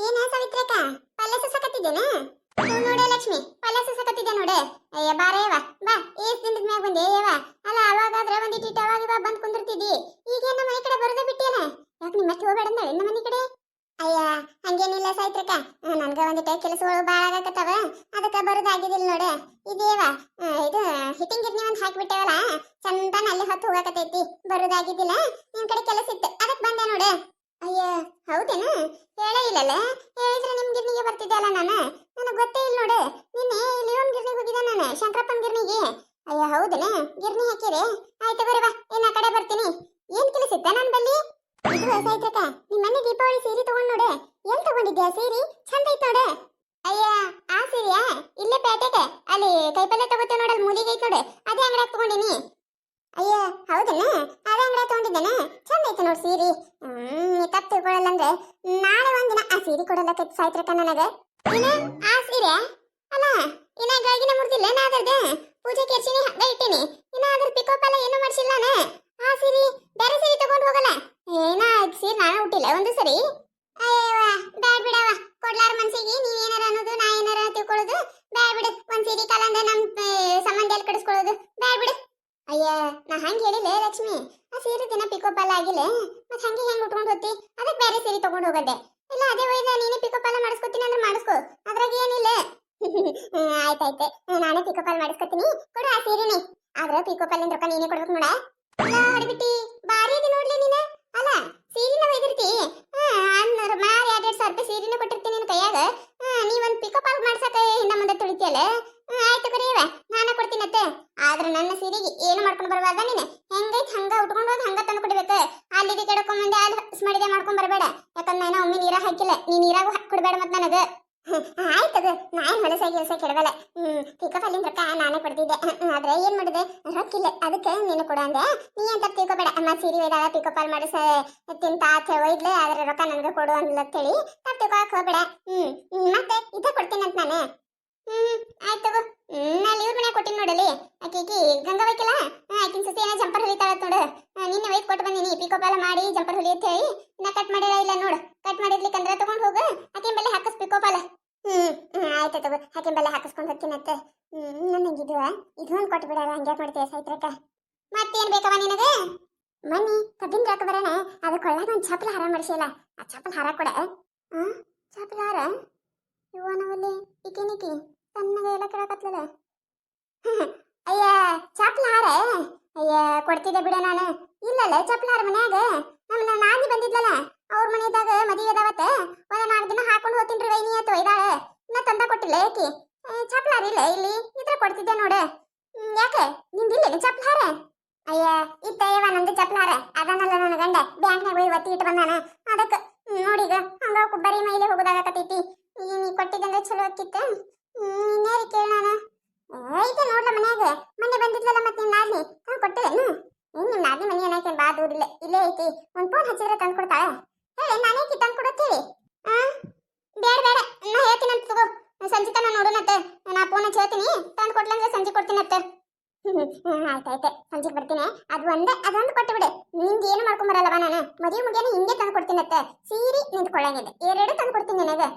ಏನ ಸಾವಿತ್ರಕ್ಕ ಪಲ್ಯ ಸುಸಕತ್ತಿದ್ದೇನ ನೋಡೆ ಲಕ್ಷ್ಮಿ ಪಲ್ಯ ಸುಸಕತ್ತಿದ್ದೆ ನೋಡೆ ಅಯ್ಯ ಬಾರೇವ ಬಾ ಏಸ್ ದಿನದ ಮ್ಯಾಗ ಬಂದೆ ಏವ ಅಲ್ಲ ಅವಾಗಾದ್ರೆ ಒಂದಿಟ್ಟು ಅವಾಗ ಬಾ ಬಂದ್ ಕುಂದಿರ್ತಿದ್ದಿ ಈಗೇನ ಮನೆ ಕಡೆ ಬರೋದೇ ಬಿಟ್ಟೇನ ಯಾಕೆ ನಿಮ್ಮ ಮತ್ತೆ ಹೋಗಬೇಡ ಅಂದಳೆ ನಮ್ಮ ಮನೆ ಕಡೆ ಅಯ್ಯ ಹಂಗೇನಿಲ್ಲ ಸಾಯ್ತ್ರಕ್ಕ ನನ್ಗ ಒಂದಿಟ್ಟು ಕೆಲಸಗಳು ಬಾಳ ಆಗಕತ್ತವ ಅದಕ್ಕ ಬರೋದಾಗಿದಿಲ್ಲ ನೋಡೆ ಇದೇವ ಇದು ಹಿಟ್ಟಿಂಗ್ ಗಿರ್ನಿ ಒಂದ್ ಹಾಕಿಬಿಟ್ಟೇವಲ್ಲ ಚಂದನ ಅಲ್ಲಿ ಹೊತ್ತು ಹೋಗಕತ್ತೈತಿ ಬರೋದಾಗಿದ್ದಿಲ್ಲ ನಿನ್ ಕಡೆ ಕೆಲಸ ಇತ್ತು ಅದಕ್ಕೆ ಬಂದೆ ನೋಡೆ ಅಯ್ಯ ಹೌದೇನು ಹೇಳೇ ಇಲ್ಲಲ್ಲ ಹೇಳಿದ್ರೆ ನಿಮ್ ಗಿರ್ನಿಗೆ ಬರ್ತಿದ್ದೆ ಅಲ್ಲ ನಾನು ನನಗೆ ಗೊತ್ತೇ ಇಲ್ಲ ನೋಡು ನಿನ್ನೆ ಇಲ್ಲಿ ಒಂದು ಗಿರ್ನಿಗೆ ಹೋಗಿದ್ದೆ ನಾನು ಶಂಕರಪ್ಪನ ಗಿರ್ನಿಗೆ ಅಯ್ಯ ಹೌದೇನು ಗಿರ್ನಿ ಹಾಕಿರಿ ಆಯ್ತು ಬರೀ ಬಾ ಇನ್ನು ಆ ಕಡೆ ಬರ್ತೀನಿ ಏನ್ ಕೆಲಸ ಇತ್ತ ನನ್ನ ಬಲ್ಲಿ ಇದು ಸಾಯ್ತ್ರಕ್ಕ ನಿಮ್ಮ ಮನೆ ದೀಪಾವಳಿ ಸೀರೆ ತಗೊಂಡ್ ನೋಡೆ ಎಲ್ಲಿ ತಗೊಂಡಿದ್ದೆ ಆ ಸೀರೆ ಚಂದ ಐತ್ ನೋಡೆ ಅಯ್ಯ ಆ ಸೀರೆಯಾ ಇಲ್ಲೇ ಪೇಟೆಗೆ ಅಲ್ಲಿ ಕೈಪಲ್ಲೆ ತಗೋತೇವೆ ನೋಡಲ್ ಮೂಲಿಗೆ ಐತ್ ನೋಡೆ ಅದೇ ಅಂಗಡಿಯಾಗ ತಗೊಂಡಿನಿ ಅಯ್ಯ ಹೌದಲ್ಲ ಅದೇ ಅಂಗಡಿಯಾಗ ತಗೊಂಡಿದ್ದೇನೆ ಚಂದ ಐತೆ ನೋಡಿ ಸೀರೆ ತಪ್ಪು ತಿಳ್ಕೊಳ್ಳಲ್ಲ ಅಂದ್ರೆ ನಾಳೆ ಒಂದಿನ ಆ ಸೀರೆ ಕೊಡಲಕ್ಕ ಸಾಯ್ತ್ರಕ್ಕ ನನಗೆ ಏನ ಆ ಸೀರೆ ಅಲ್ಲ ಇನ್ನ ಗಾಗಿನ ಮುರ್ದಿಲ್ಲ ನಾ ಅದ್ರದ್ದು ಪೂಜೆ ಕೆರ್ಸಿನಿ ಹಂಗ ಇಟ್ಟಿನಿ ಇನ್ನ ಅದ್ರ ಪಿಕಪ್ ಎಲ್ಲ ಏನು ಮಾಡಿಸಿಲ್ಲ ನಾನು ಆ ಸೀರೆ ಬೇರೆ ಸೀರೆ ತಗೊಂಡು ಹೋಗಲ್ಲ ಏನ ಸೀರೆ ನಾನು ಹುಟ್ಟಿಲ್ಲ ಒಂದು ಸರಿ ಅಯ್ಯವ ಬ್ಯಾಡ್ ಬಿಡವ ಕೊಡ್ಲಾರ ಮನ್ಸಿಗೆ ನೀವ್ ಏನಾರ ಅನ್ನೋದು ನಾ ಏನಾರ ತಿಳ್ಕೊಳ್ಳೋದು ಬ್ಯಾಡ್ ಬಿಡು ಒಂದ್ ಸೀರೆ ಕಾಲಂದ ನಮ್ ಸಂಬಂಧ ಎಲ್ಲಿ ಕಡಿಸ್ಕೊಳ್ಳೋದು ಬ್ಯಾಡ್ ಬಿಡು ಅಯ್ಯ ನಾ ಹಂಗೆ ಹೇಳಿಲ್ಲ ಲಕ್ಷ್ಮಿ ಆ ಸೀರೆ ದಿನ ಪಿಕಪ್ ಎಲ್ಲ ಆಗಿಲ್ಲ ಮತ್ತೆ ಹಂಗೆ ಹೆಂಗ್ ಉಟ್ಕೊಂಡು ಹೋಗ್ತಿ ಅದಕ್ಕೆ ಬೇರೆ ಸೀರೆ ತಗೊಂಡು ಹೋಗದ್ದೆ ಇಲ್ಲ ಅದೇ ಒಯ್ದ ನೀನೇ ಪಿಕಪ್ ಎಲ್ಲ ಮಾಡಿಸ್ಕೊತೀನಿ ಅಂದ್ರೆ ಮಾಡಿಸ್ಕೊ ಅದ್ರಾಗ ಏನಿಲ್ಲ ಆಯ್ತಾಯ್ತೆ ನಾನೇ ಪಿಕಪ್ ಅಲ್ಲಿ ಮಾಡಿಸ್ಕೊತೀನಿ ಕೊಡು ಆ ಸೀರೆನೇ ಆದ್ರೆ ಪಿಕಪ್ ಅಲ್ಲಿ ರೊಕ್ಕ ನೀನೇ ಕೊಡ್ಬೇಕು ನೋಡ ಹೊಡ್ಬಿಟ್ಟಿ ಬಾರಿ ಇದೆ ನೋಡ್ಲಿ ನೀನು ಅಲ್ಲ ಸೀರೆನ ಒಯ್ದಿರ್ತಿ ಮಾರಿ 2,000 ರೂಪಾಯಿ ಸೀರೆನ ಕೊಟ್ಟಿರ್ತೀನಿ ನಿನ್ ಕೈಯಾಗ ನೀವೊಂದು ಪಿಕಪ್ ಅಲ್ಲಿ ಮಾಡ್ಸಕ ಹಿಂದ ಮುಂದೆ ತುಳಿತಿಯಲ್ಲ ಆಯ್ತು ಕರೀವ ನಾನ ಕೊಡ್ತೀನತ್ತೆ ಆದ್ರೆ ನನ್ನ ಸೀರೆಗೆ ಏನು ಮಾಡ್ಕೊಂಡು ಬರಬಾರ್ದ ನೀನು ಹೆಂಗೈತ್ ಹಂಗ ಉಟ್ಕೊಂಡು ಹೋಗಿ ಹಂಗ ತಂದು ಕೊಡ್ಬೇಕು ಅಲ್ಲಿಗೆ ಕೆಡಕೊಂಬಂದೆ ಅಲ್ಲಿ ಸ್ಮಡಿದೆ ಮಾಡ್ಕೊಂಡ್ ಬರಬೇಡ ಯಾಕಂದ್ರೆ ನಾನು ಒಮ್ಮೆ ನೀರಾಗ ಹಾಕಿಲ್ಲ ನೀ ನೀರಾಗೂ ಕೊಡ್ಬೇಡ ಮತ್ತೆ ನನಗೆ ಆಯ್ತದ ನಾನ್ ಹೊಲಸಾಗಿ ಕೆಡವಲ್ಲ ಪಿಕಪ್ ಅಲ್ಲಿಂದ ರೊಕ್ಕ ನಾನೇ ಕೊಡ್ತಿದ್ದೆ ಆದ್ರೆ ಏನ್ ಮಾಡಿದೆ ರೊಕ್ಕಿಲ್ಲ ಅದಕ್ಕೆ ನೀನು ಕೊಡ ಅಂದೆ ನೀ ಅಂತ ತಿಳ್ಕೊಬೇಡ ಅಮ್ಮ ಸೀರೆ ಒಯ್ದಾಗ ಪಿಕಪ್ ಅಲ್ಲಿ ಮಾಡಿಸ ತಿಂತ ಒಯ್ದ್ಲೆ ಆದ್ರೆ ರೊಕ್ಕ ನನಗೆ ಕೊಡು ಅಂದ್ಲ ಅಂತೇಳಿ ತಪ್ಪು ತಿಳ್ಕೊಳಕ್ ಹೋಗ್ಬೇಡ ಮತ್ತೆ ಇದ ಕೊಡ್ತೀನಿ ಅಂತ ನಾನು ಆಯ್ತು ತಗೋ ಅಲ್ಲಿ ಇವ್ರ ಮನೆ ಕೊಟ್ಟಿನಿ ನೋಡಲಿ ಆಕಿ ಗಂಗಾವೈಕಲ್ಲ ಆಕಿನ ಸಸಿ ಏನೋ ಜಂಪರ್ ಹೊಲಿತಾಳ ನೋಡು ನಿನ್ನೆ ಒಯ್ದು ಕೊಟ್ಟು ಬಂದೀನಿ ಪಿಕಪ್ ಎಲ್ಲ ಮಾಡಿ ಜಂಪರ್ ಹೊಲಿ ಅಂತ ಹೇಳಿ ನಾ ಕಟ್ ಮಾಡಿಲ್ಲ ಇಲ್ಲ ನೋಡು ಕಟ್ ಮಾಡಿರ್ಲಿಕ್ಕಂದ್ರೆ ತಗೊಂಡ್ ಹೋಗು ಆಕಿನ ಬೆಲೆ ಹಾಕಿಸ್ ಪಿಕಪ್ ಅಲ್ಲ ಆಯ್ತು ತಗೋ ಆಕಿನ ಬೆಲೆ ಹಾಕಿಸ್ಕೊಂಡು ಹೋಗ್ತೀನತ್ತೆ ನನಗಿದು ಇದೊಂದು ಕೊಟ್ಟು ಬಿಡಲ್ಲ ಹಂಗೆ ಮಾಡ್ತೀಯ ಸಾಯ್ತ್ರಕ್ಕ ಮತ್ತೇನ್ ಬೇಕವ ನಿನಗೆ ಮನಿ ಕಬ್ಬಿನ ರಾಕ ಬರೋಣ ಅದು ಕೊಳ್ಳಾಗ ಒಂದು ಚಪ್ಪಲ್ ಹಾರ ಮಾಡಿಸಿಲ್ಲ ಆ ಚಪ್ಪಲ್ ಹಾರ ಕೊಡ ಚಪ್ಪಲ್ ಹಾರ ಇವನವಲ್ಲಿ ಇಕಿನಿಕಿ ಸಣ್ಣಗೆ ಎಲ್ಲ ಕೇಳಕತ್ಲಲ್ಲ ಅಯ್ಯ ಚಪ್ಪಲ್ ಹಾರ ಅಯ್ಯ ಕೊಡ್ತಿದ್ದೆ ಬಿಡ ನಾನು ಇಲ್ಲಲ್ಲ ಚಪ್ಪಲ್ ಹಾರ ಮನ್ಯಾಗ ನಮ್ಮ ನಾನಿ ಬಂದಿದ್ಲಲ್ಲ ಅವ್ರ ಮನೆಯದಾಗ ಮದುವೆ ಅದಾವತ್ತ ಒಂದ 4 ದಿನ ಹಾಕೊಂಡು ಹೋಗ್ತೀನಿ ವೈನಿ ಅಂತ ಒಯ್ದಾಳೆ ಇನ್ನ ತಂದ ಕೊಟ್ಟಿಲ್ಲ ಯಾಕೆ ಚಪ್ಪಲ್ ಹಾರ ಇಲ್ಲ ಇಲ್ಲಿ ಇದ್ರ ಕೊಡ್ತಿದ್ದೆ ನೋಡು ಯಾಕೆ ನಿಂದಿಲ್ಲ ಚಪ್ಪಲ್ ಹಾರ ಅಯ್ಯ ಇತ್ತಯ್ಯವ ನಂದು ಚಪ್ಪಲ್ ಹಾರ ಅದನ್ನಲ್ಲ ನನ್ನ ಗಂಡ ಬ್ಯಾಂಕ್ನಾಗ ಹೋಗಿ ಒತ್ತಿ ಇಟ್ಟು ಬಂದಾನ ಅದಕ್ಕೆ ನೋಡೀಗ ಹಂಗ ಬರೀ ಮೈಲೆ ಹೋಗೋದಾಗತೈತಿ ನೀ ಕೊಟ್ಟಿದ್ದಂದ್ರೆ ಚಲೋ ಆಕಿತ್ತು ಇನ್ನೇರಿ ಕೇಳೋಣ ಐತೆ ನೋಡ್ಲ ಮನ್ಯಾಗ ಮೊನ್ನೆ ಬಂದಿದ್ಲಲ್ಲ ಮತ್ತೆ ನಿನ್ನ ನಾದ್ನಿ ತಂದು ಕೊಟ್ಟೇನು ನಿಮ್ಮ ನಾದ್ನಿ ಮನೆ ಏನೈತೆ ಬಾ ದೂರಿಲ್ಲ ಇಲ್ಲೇ ಐತಿ ಒಂದು ಫೋನ್ ಹಚ್ಚಿದ್ರೆ ತಂದು ಕೊಡ್ತಾಳೆ ಹೇಳಿ ನಾನೇಕಿ ತಂದು ಕೊಡತ್ತೀವಿ ಬೇಡ ಬೇಡ ನಾ ಹೇಳ್ತೀನಂತ ತಗೋ ಸಂಜೆ ತನ ನೋಡೋಣತ್ತೆ ನಾ ಫೋನ್ ಹಚ್ಚಿ ಹೇಳ್ತೀನಿ ತಂದು ಕೊಡ್ಲಂದ್ರೆ ಸಂಜೆ ಕೊಡ್ತೀನತ್ತೆ ಆಯ್ತಾಯ್ತೆ ಸಂಜೆಗೆ ಬರ್ತೀನಿ ಅದೊಂದು ಕೊಟ್ಟು ಬಿಡು ನಿಂಗೆ ಏನು ಮಾಡ್ಕೊಂಬರಲ್ಲವ ನಾನು ಮದುವೆ ಮುಗಿಯನ ಹಿಂಗೆ ತಂದು ಕೊಡ್ತೀನತ್ತೆ ಸೀರೆ ನಿಂತ್ಕೊಳ್ಳಂಗಿದೆ 2 ತಂದು ಕೊಡ್ತೀನಿ ನನಗೆ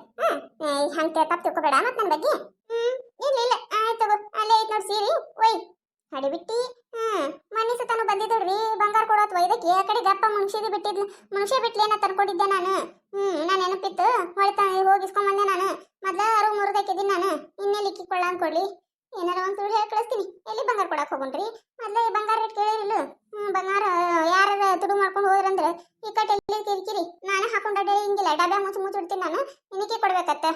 ಹಂಗೆ ತಪ್ಪು ತಿಳ್ಕೊಬೇಡ ಮತ್ತೆ ನನ್ನ ಬಗ್ಗೆ ಇಲ್ಲ ಇಲ್ಲ ಆಯ್ತು ತಗೋ ಅಲ್ಲೇ ಐತೆ ನೋಡಿ ಸೀರೆ ಒಯ್ ಹಡಿಬಿಟ್ಟಿ ಮನೆ ಸತಾನು ಬಂದಿದ್ದಳ್ರಿ ಬಂಗಾರ ಕೊಡೋತ್ ಒಯ್ದಕ್ಕೆ ಆ ಕಡೆ ಗಪ್ಪ ಮನುಷ್ಯ ಬಿಟ್ಲೇನ ತಂದ್ಕೊಟ್ಟಿದ್ದೆ ನಾನು ನಾನು ನೆನಪಿತ್ತು ಹೊಳ್ತಾ ಹೋಗಿಸ್ಕೊಂಬಂದೆ ನಾನು ಮೊದ್ಲ 6-3 ಹಾಕಿದ್ದೀನಿ ನಾನು ಇನ್ನೇ ಲಿಕ್ಕಿಕೊಳ್ಳ ಅನ್ಕೊಡ್ಲಿ ಏನಾರ ಒಂದು ಸುಳ್ಳು ಹೇಳಿ ಕಳಿಸ್ತೀನಿ ಎಲ್ಲಿ ಬಂಗಾರ ಕೊಡಕ್ಕೆ ಹೋಗ್ರಿ ಮೊದಲೇ ಬಂಗಾರ ರೇಟ್ ಕೇಳಿರಿಲ್ಲ ಬಂಗಾರ ಯಾರು ತುಡು ಮಾಡ್ಕೊಂಡು ಹೋದ್ರಂದ್ರೆ ಈ ಕಟ್ಟೆ ಎಲ್ಲಿ ಕಿರಿಕಿರಿ ನಾನೇ ಹಾಕೊಂಡು ಹಿಂಗಿಲ್ಲ ಡಬ್ಬೆ ಮುಚ್ಚಿಡ್ತೀನಿ ನಾನು ನಿನಗೆ ಕೊಡ್ಬೇಕತ್ತ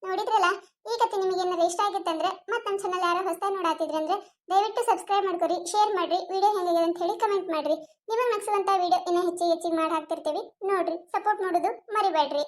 ನೋಡಿದ್ರಲ್ಲ ಈ ಕತೆ ನಿಮಗೆ ಏನಾದ್ರು ಇಷ್ಟ ಆಗಿತ್ತಂದ್ರೆ ಮತ್ತೆ ನನ್ನ ಚಾನಲ್ ಯಾರು ಹೊಸದಾಗಿ ನೋಡಾತಿದ್ರಿ ಅಂದ್ರೆ ದಯವಿಟ್ಟು ಸಬ್ಸ್ಕ್ರೈಬ್ ಮಾಡ್ಕೊರಿ ಶೇರ್ ಮಾಡ್ರಿ ವಿಡಿಯೋ ಹೆಂಗಿದೆ ಅಂತ ಹೇಳಿ ಕಮೆಂಟ್ ಮಾಡ್ರಿ ನಿಮಗೆ ನಗಿಸುವಂಥ ವಿಡಿಯೋ ಇನ್ನೂ ಹೆಚ್ಚಿಗೆ ಮಾಡಿ ಹಾಕ್ತಿರ್ತೀವಿ ನೋಡ್ರಿ ಸಪೋರ್ಟ್ ಮಾಡೋದು ಮರಿಬೇಡ್ರಿ.